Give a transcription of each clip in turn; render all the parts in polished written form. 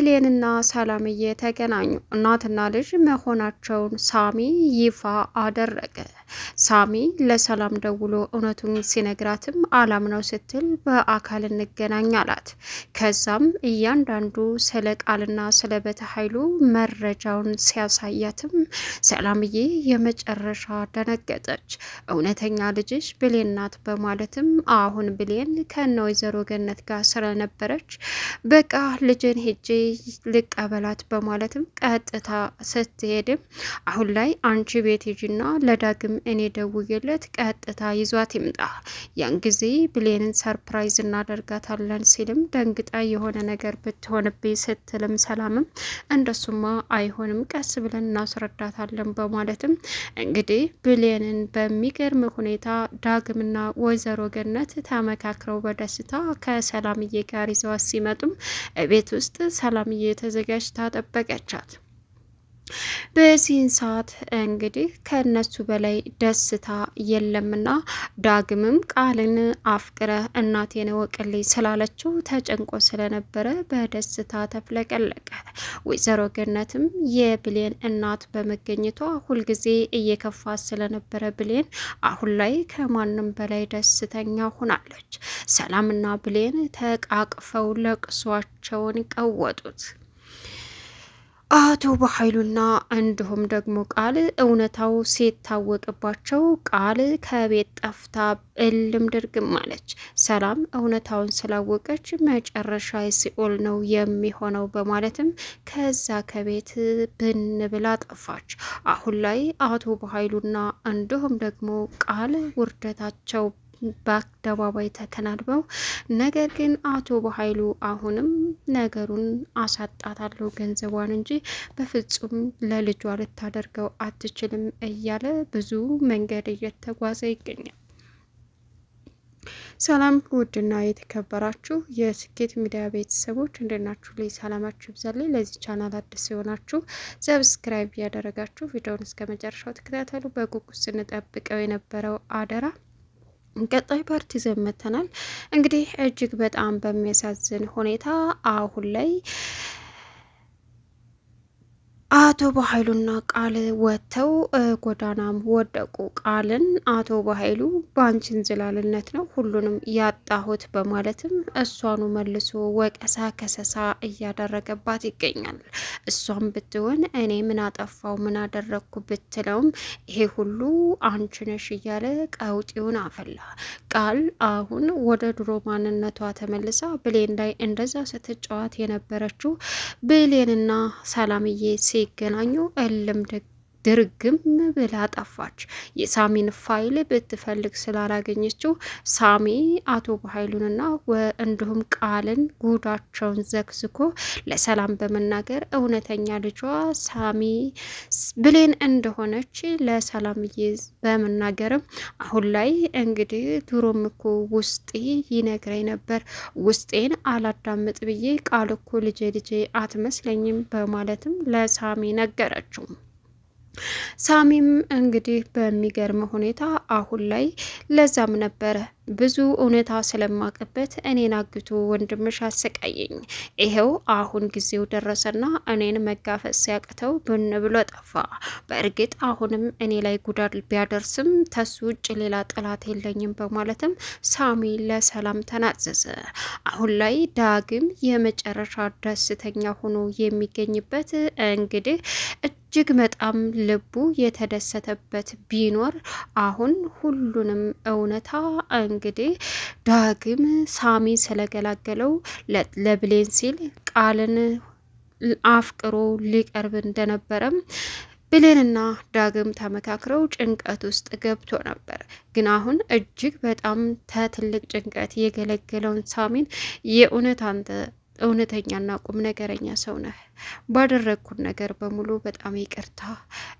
ብሌንና ሰላምዬ ተገናኙ። እናትና ልጅ መሆናቸውን ሳሚ ይፋ አደረገ። ሳሚ ለሰላም ደውሎ እውነቱን ሲነግራትም አላምነው ስትል በአካል እንገናኝ አላት። ከዛም እያንዳንዱ ስለ ቃልና ስለ በተኃይሉ መረጃውን ሲያሳያትም ሰላምዬ የመጨረሻ ደነገጠች። እውነተኛ ልጅሽ ብሌን ናት በማለትም አሁን ብሌን ከነ ወይዘሮ ገነት ጋር ስለነበረች በቃ ልጅን ሄጄ ልቀበላት በማለትም ቀጥታ ስትሄድም አሁን ላይ አንቺ ቤት ሂጂና ለዳግም እኔ ደውዬለት ቀጥታ ይዟት ይምጣ፣ ያን ጊዜ ብሌንን ሰርፕራይዝ እናደርጋታለን ሲልም ደንግጣ የሆነ ነገር ብትሆንብኝ ስትልም ሰላምም እንደሱማ አይሆንም ቀስ ብለን እናስረዳታለን በማለትም እንግዲህ ብሌንን በሚገርም ሁኔታ ዳግምና ወይዘሮ ገነት ተመካክረው በደስታ ከሰላምዬ ጋር ይዘዋት ሲመጡም ቤት ውስጥ ሰላምዬ ተዘጋጅታ ጠበቀቻት። በዚህን ሰዓት እንግዲህ ከነሱ በላይ ደስታ የለምና ዳግምም ቃልን አፍቅረ እናቴን ወቅልኝ ስላለችው ተጨንቆ ስለነበረ በደስታ ተፍለቀለቀ። ወይዘሮ ገነትም የብሌን እናት በመገኘቷ ሁልጊዜ እየከፋ ስለነበረ ብሌን አሁን ላይ ከማንም በላይ ደስተኛ ሆናለች። ሰላምና ብሌን ተቃቅፈው ለቅሷቸውን ቀወጡት። አቶ በኃይሉና እንዲሁም ደግሞ ቃል እውነታው ሲታወቅባቸው ቃል ከቤት ጠፍታ እልም ድርግም አለች። ሰላም እውነታውን ስላወቀች መጨረሻ ሲኦል ነው የሚሆነው በማለትም ከዛ ከቤት ብን ብላ ጠፋች። አሁን ላይ አቶ በኃይሉና እንዲሁም ደግሞ ቃል ውርደታቸው በአደባባይ ተከናንበው፣ ነገር ግን አቶ በኃይሉ አሁንም ነገሩን አሳጣታለሁ ገንዘቧን እንጂ በፍጹም ለልጇ ልታደርገው አትችልም እያለ ብዙ መንገድ እየተጓዘ ይገኛል። ሰላም ውድና የተከበራችሁ የስኬት ሚዲያ ቤተሰቦች እንደናችሁ ላይ ሰላማችሁ ይብዛልኝ። ለዚህ ቻናል አዲስ የሆናችሁ ሰብስክራይብ ያደረጋችሁ ቪዲዮውን እስከ መጨረሻው ተከታተሉ። በጉጉት ስንጠብቀው የነበረው አደራ ቀጣይ ፓርቲ ዘመተናል። እንግዲህ እጅግ በጣም በሚያሳዝን ሁኔታ አሁን ላይ አቶ በኃይሉና ቃል ወጥተው ጎዳናም ወደቁ። ቃልን አቶ በኃይሉ በአንቺ እንዝላልነት ነው ሁሉንም ያጣሁት በማለትም እሷኑ መልሶ ወቀሳ ከሰሳ እያደረገባት ይገኛል። እሷም ብትሆን እኔ ምን አጠፋው ምን አደረግኩ ብትለውም ይሄ ሁሉ አንቺ ነሽ እያለ ቀውጢውን አፈላ። ቃል አሁን ወደ ድሮ ማንነቷ ተመልሳ ብሌን ላይ እንደዛ ስትጫወት የነበረችው ብሌንና ሰላምዬ ሲገናኙ እልም ድርግም ብላ ጠፋች። የሳሚን ፋይል ብትፈልግ ስላላገኘችው ሳሚ አቶ በኃይሉንና እንዲሁም ቃልን ጉዳቸውን ዘግዝኮ ለሰላም በመናገር እውነተኛ ልጇ ሳሚ ብሌን እንደሆነች ለሰላምዬ በመናገርም አሁን ላይ እንግዲህ ድሮም እኮ ውስጤ ይነግረኝ ነበር፣ ውስጤን አላዳምጥ ብዬ ቃል እኮ ልጄ አትመስለኝም በማለትም ለሳሚ ነገረችው። ሳሚም እንግዲህ በሚገርም ሁኔታ አሁን ላይ ለዛም ነበረ ብዙ እውነታ ስለማቅበት እኔን አግቶ ወንድምሽ አሰቃየኝ፣ ይሄው አሁን ጊዜው ደረሰና እኔን መጋፈጥ ሲያቅተው ብን ብሎ ጠፋ። በእርግጥ አሁንም እኔ ላይ ጉዳት ቢያደርስም ተሱ ውጭ ሌላ ጠላት የለኝም በማለትም ሳሚ ለሰላም ተናዘዘ። አሁን ላይ ዳግም የመጨረሻ ደስተኛ ሆኖ የሚገኝበት እንግዲህ እጅግ በጣም ልቡ የተደሰተበት ቢኖር አሁን ሁሉንም እውነታ እንግዲህ ዳግም ሳሚ ስለገላገለው ለብሌን ሲል ቃልን አፍቅሮ ሊቀርብ እንደነበረም ብሌንና ዳግም ተመካክረው ጭንቀት ውስጥ ገብቶ ነበር። ግን አሁን እጅግ በጣም ትልቅ ጭንቀት የገለገለውን ሳሚን የእውነት አንተ እውነተኛና ቁም ነገረኛ ሰው ነህ፣ ባደረግኩት ነገር በሙሉ በጣም ይቅርታ፣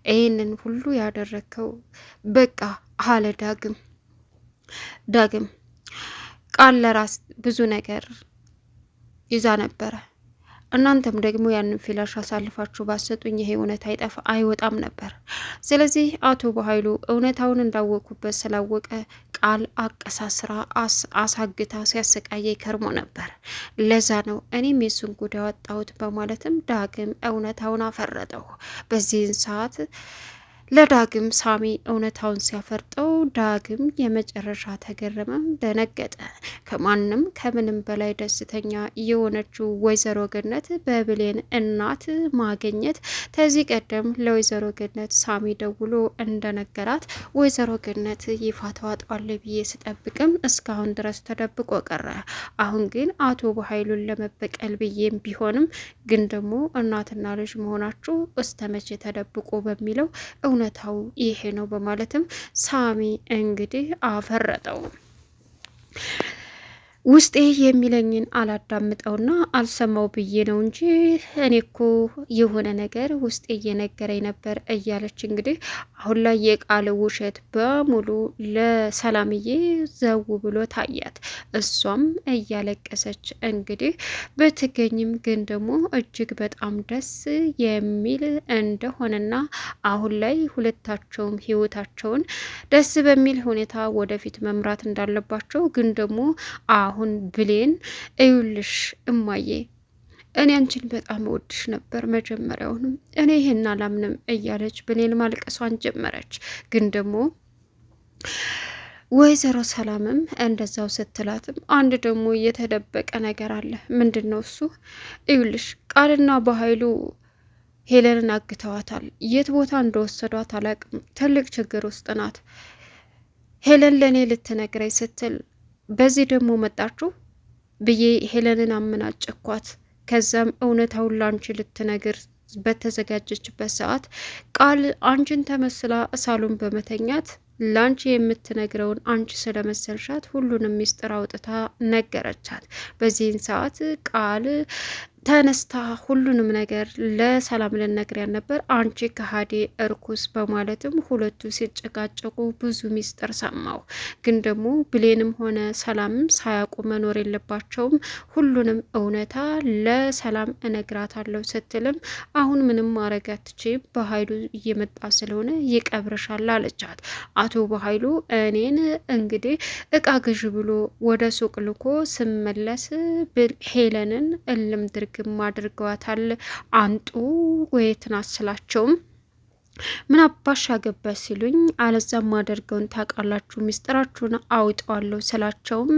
ይህንን ሁሉ ያደረግከው በቃ አለ ዳግም ቃል ለራስ ብዙ ነገር ይዛ ነበረ። እናንተም ደግሞ ያንን ፍላሽ አሳልፋችሁ ባሰጡኝ ይሄ እውነት አይወጣም ነበር። ስለዚህ አቶ በኃይሉ እውነታውን እንዳወቁበት ስላወቀ ቃል አቀሳስራ አሳግታ ሲያሰቃየ ከርሞ ነበር። ለዛ ነው እኔም የሱን ጉድ ያወጣሁት በማለትም ዳግም እውነታውን አፈረጠው። በዚህን ሰዓት ለዳግም ሳሚ እውነታውን ሲያፈርጠው ዳግም የመጨረሻ ተገረመም፣ ደነገጠ። ከማንም ከምንም በላይ ደስተኛ የሆነችው ወይዘሮ ገነት በብሌን እናት ማግኘት ከዚህ ቀደም ለወይዘሮ ገነት ሳሚ ደውሎ እንደነገራት ወይዘሮ ገነት ይፋ ተዋጧል ብዬ ስጠብቅም እስካሁን ድረስ ተደብቆ ቀረ። አሁን ግን አቶ በኃይሉን ለመበቀል ብዬም ቢሆንም ግን ደግሞ እናትና ልጅ መሆናችሁ እስተመቼ ተደብቆ በሚለው እውነታው ይሄ ነው በማለትም ሳሚ እንግዲህ አፈረጠው። ውስጤ የሚለኝን አላዳምጠውና አልሰማው ብዬ ነው እንጂ እኔ እኮ የሆነ ነገር ውስጤ እየነገረኝ ነበር እያለች እንግዲህ አሁን ላይ የቃል ውሸት በሙሉ ለሰላምዬ ዘው ብሎ ታያት። እሷም እያለቀሰች እንግዲህ ብትገኝም ግን ደግሞ እጅግ በጣም ደስ የሚል እንደሆነና አሁን ላይ ሁለታቸውም ህይወታቸውን ደስ በሚል ሁኔታ ወደፊት መምራት እንዳለባቸው ግን ደግሞ አሁን ብሌን እዩልሽ እማዬ እኔ አንቺን በጣም እወድሽ ነበር መጀመሪያውንም እኔ ይሄን አላምንም እያለች ብሌን ማልቀሷን ጀመረች። ግን ደግሞ ወይዘሮ ሰላምም እንደዛው ስትላትም አንድ ደግሞ የተደበቀ ነገር አለ። ምንድን ነው እሱ? እዩልሽ ቃልና በኃይሉ ሄለንን አግተዋታል። የት ቦታ እንደወሰዷት አላቅም። ትልቅ ችግር ውስጥ ናት። ሄለን ለእኔ ልትነግረኝ ስትል በዚህ ደግሞ መጣችሁ ብዬ ሄለንን አመናጨኳት። ከዛም እውነታውን ላንቺ ልትነግር በተዘጋጀችበት ሰዓት ቃል አንቺን ተመስላ ሳሎን በመተኛት ላንቺ የምትነግረውን አንቺ ስለመሰልሻት ሁሉንም ሚስጥር አውጥታ ነገረቻት። በዚህን ሰዓት ቃል ተነስታ ሁሉንም ነገር ለሰላም ልነግሪያን ነበር አንቺ ከሃዲ እርኩስ በማለትም ሁለቱ ሲጨቃጨቁ ብዙ ሚስጥር ሰማው። ግን ደግሞ ብሌንም ሆነ ሰላምም ሳያውቁ መኖር የለባቸውም። ሁሉንም እውነታ ለሰላም እነግራታለሁ ስትልም አሁን ምንም ማድረግ አትችይም፣ በኃይሉ እየመጣ ስለሆነ ይቀብርሻል አለቻት። አቶ በኃይሉ እኔን እንግዲህ እቃ ግዥ ብሎ ወደ ሱቅ ልኮ ስመለስ ሄለንን እልም ግም አድርገዋታል። አንጡ ወይትን አስላቸውም ምን አባሽ አገባሽ ሲሉኝ አለዛም ማደርገውን ታውቃላችሁ፣ ሚስጥራችሁን አውጣዋለሁ ስላቸውም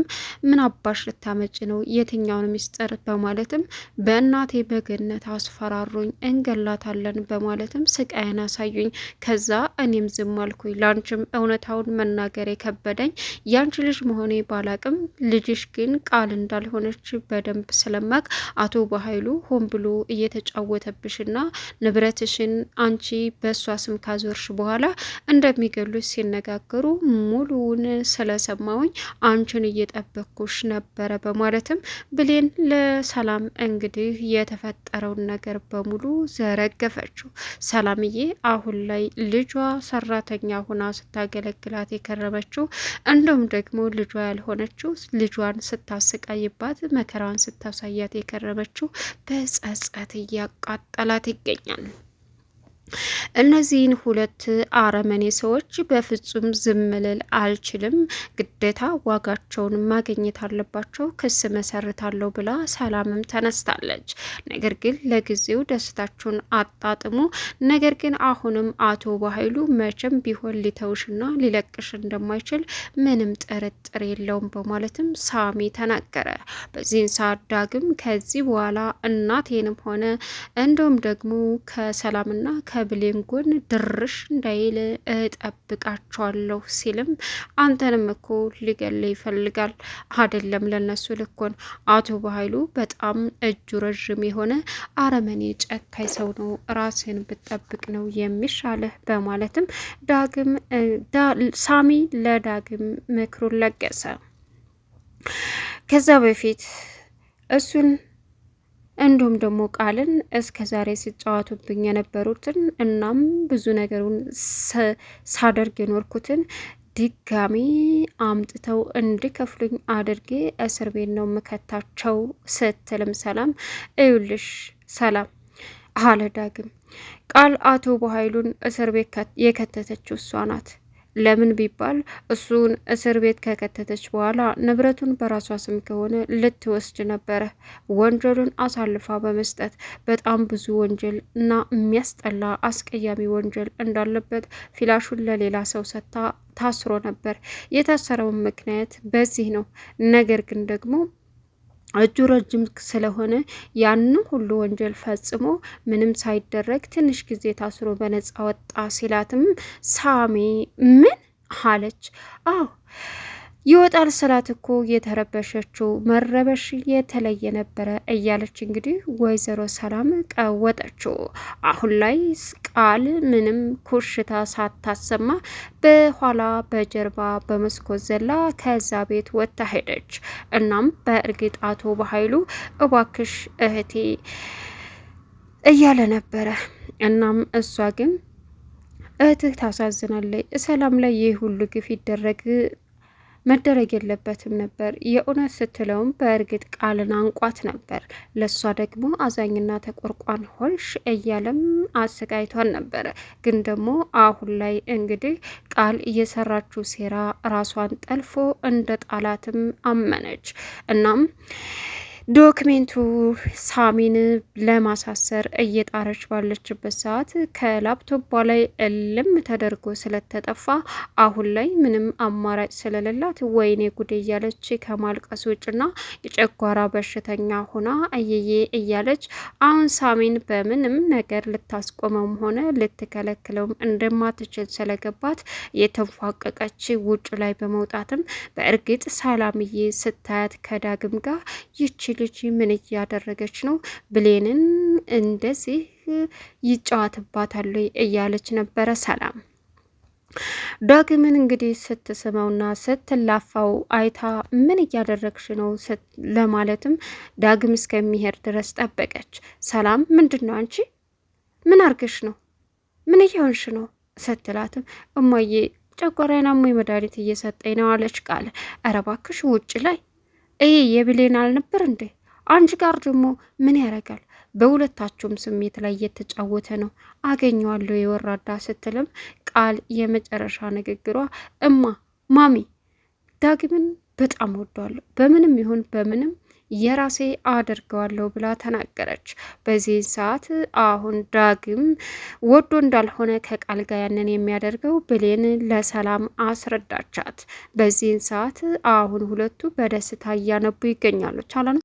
ምን አባሽ ልታመጭ ነው የትኛውን ሚስጥር በማለትም በእናቴ በገነት አስፈራሩኝ፣ እንገላታለን በማለትም ስቃይን አሳዩኝ። ከዛ እኔም ዝም አልኩኝ። ላንቺም እውነታውን መናገር የከበደኝ ያንቺ ልጅ መሆኔ ባላቅም ልጅሽ ግን ቃል እንዳልሆነች በደንብ ስለማቅ አቶ በኃይሉ ሆን ብሎ እየተጫወተብሽና ንብረትሽን አንቺ በሷ ስም ካዞርሽ በኋላ እንደሚገሉሽ ሲነጋገሩ ሙሉውን ስለሰማውኝ አንቺን እየጠበኩሽ ነበረ በማለትም ብሌን ለሰላም እንግዲህ የተፈጠረውን ነገር በሙሉ ዘረገፈችው። ሰላምዬ አሁን ላይ ልጇ ሰራተኛ ሆና ስታገለግላት የከረመችው እንዲሁም ደግሞ ልጇ ያልሆነችው ልጇን ስታሰቃይባት መከራዋን ስታሳያት የከረመችው በጸጸት እያቃጠላት ይገኛል። እነዚህን ሁለት አረመኔ ሰዎች በፍጹም ዝም ልል አልችልም፣ ግዴታ ዋጋቸውን ማግኘት አለባቸው፣ ክስ መሰርታለሁ ብላ ሰላምም ተነስታለች። ነገር ግን ለጊዜው ደስታችሁን አጣጥሙ፣ ነገር ግን አሁንም አቶ በኃይሉ መቼም ቢሆን ሊተውሽና ሊለቅሽ እንደማይችል ምንም ጥርጥር የለውም በማለትም ሳሚ ተናገረ። በዚህን ሰዓት ዳግም ከዚህ በኋላ እናቴንም ሆነ እንዲሁም ደግሞ ከሰላምና ከብሌን ጎን ድርሽ እንዳይል እጠብቃቸዋለሁ ሲልም አንተንም እኮ ሊገል ይፈልጋል አይደለም ለነሱ ልኮን አቶ በኃይሉ በጣም እጁ ረዥም የሆነ አረመኔ ጨካኝ ሰው ነው፣ ራስን ብጠብቅ ነው የሚሻለህ በማለትም ዳግም ሳሚ ለዳግም ምክሩን ለገሰ። ከዛ በፊት እሱን እንዲሁም ደግሞ ቃልን እስከ ዛሬ ሲጫወቱብኝ የነበሩትን እናም ብዙ ነገሩን ሳደርግ የኖርኩትን ድጋሚ አምጥተው እንዲከፍሉኝ አድርጌ እስር ቤት ነው ምከታቸው ስትልም ሰላም እዩልሽ ሰላም አለ ዳግም። ቃል አቶ በኃይሉን እስር ቤት የከተተችው እሷ ናት። ለምን ቢባል እሱን እስር ቤት ከከተተች በኋላ ንብረቱን በራሷ ስም ከሆነ ልትወስድ ነበረ። ወንጀሉን አሳልፋ በመስጠት በጣም ብዙ ወንጀል እና የሚያስጠላ አስቀያሚ ወንጀል እንዳለበት ፊላሹን ለሌላ ሰው ሰጥታ ታስሮ ነበር። የታሰረውን ምክንያት በዚህ ነው። ነገር ግን ደግሞ እጁ ረጅም ስለሆነ ያንን ሁሉ ወንጀል ፈጽሞ ምንም ሳይደረግ ትንሽ ጊዜ ታስሮ በነጻ ወጣ ሲላትም ሳሚ ምን አለች? አዎ ይወጣል ስላት እኮ የተረበሸችው መረበሽ የተለየ ነበረ እያለች እንግዲህ ወይዘሮ ሰላም ቀወጠችው። አሁን ላይ ቃል ምንም ኩሽታ ሳታሰማ በኋላ በጀርባ በመስኮት ዘላ ከዛ ቤት ወጥታ ሄደች። እናም በእርግጥ አቶ በኃይሉ እባክሽ እህቴ እያለ ነበረ። እናም እሷ ግን እህትህ ታሳዝናለች፣ ሰላም ላይ ይህ ሁሉ ግፍ መደረግ የለበትም ነበር የእውነት ስትለውም በእርግጥ ቃልን አንቋት ነበር። ለእሷ ደግሞ አዛኝና ተቆርቋን ሆንሽ እያለም አሰቃይቷን ነበረ። ግን ደግሞ አሁን ላይ እንግዲህ ቃል እየሰራችው ሴራ ራሷን ጠልፎ እንደ ጣላትም አመነች። እናም ዶክሜንቱ ሳሚን ለማሳሰር እየጣረች ባለችበት ሰዓት ከላፕቶፓ ላይ እልም ተደርጎ ስለተጠፋ አሁን ላይ ምንም አማራጭ ስለሌላት ወይኔ ጉዴ እያለች ከማልቀስ ውጭና የጨጓራ በሽተኛ ሆና እየዬ እያለች አሁን ሳሚን በምንም ነገር ልታስቆመውም ሆነ ልትከለክለውም እንደማትችል ስለገባት የተንፏቀቀች ውጭ ላይ በመውጣትም በእርግጥ ሰላምዬ ስታያት ከዳግም ጋር ይቺ ልጅ ምን እያደረገች ነው? ብሌንን እንደዚህ ይጫወትባታል እያለች ነበረ ሰላም። ዳግምን እንግዲህ ስትስመውና ስትላፋው አይታ ምን እያደረግሽ ነው ለማለትም ዳግም እስከሚሄድ ድረስ ጠበቀች። ሰላም ምንድን ነው አንቺ? ምን አርገሽ ነው? ምን እየሆንሽ ነው ስትላትም እማዬ ጨጓራዬን አሞኝ መድኃኒት እየሰጠኝ ነው አለች ቃል። ኧረ እባክሽ ውጭ ላይ ይሄ የብሌን አልነበር እንዴ? አንቺ ጋር ደግሞ ምን ያደርጋል? በሁለታችሁም ስሜት ላይ እየተጫወተ ነው። አገኘዋለሁ የወራዳ ስትልም ቃል የመጨረሻ ንግግሯ ማሚ ዳግምን በጣም ወዷለሁ፣ በምንም ይሁን በምንም የራሴ አደርገዋለሁ ብላ ተናገረች። በዚህ ሰዓት አሁን ዳግም ወዶ እንዳልሆነ ከቃል ጋር ያንን የሚያደርገው ብሌን ለሰላም አስረዳቻት። በዚህን ሰዓት አሁን ሁለቱ በደስታ እያነቡ ይገኛሉ።